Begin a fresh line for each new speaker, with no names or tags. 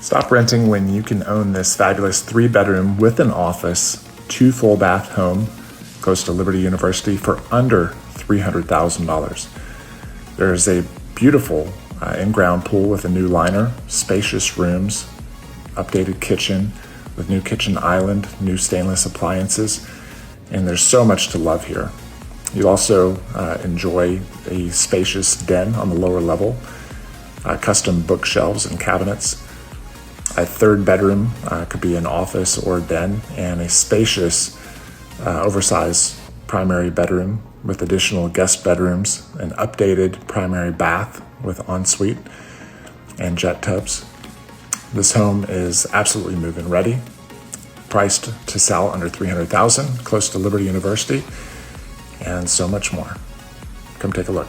Stop renting when you can own this fabulous 3-bedroom with an office, 2 full bath home close to Liberty University for under $300,000. There's a beautiful in-ground pool with a new liner, spacious rooms, updated kitchen with new kitchen island, new stainless appliances, and there's so much to love here. You'll also enjoy a spacious den on the lower level, custom bookshelves and cabinets. A 3rd bedroom could be an office or a den, and a spacious, oversized primary bedroom with additional guest bedrooms, an updated primary bath with ensuite and jet tubs. This home is absolutely move-in ready, priced to sell under $300,000, close to Liberty University, and so much more. Come take a look.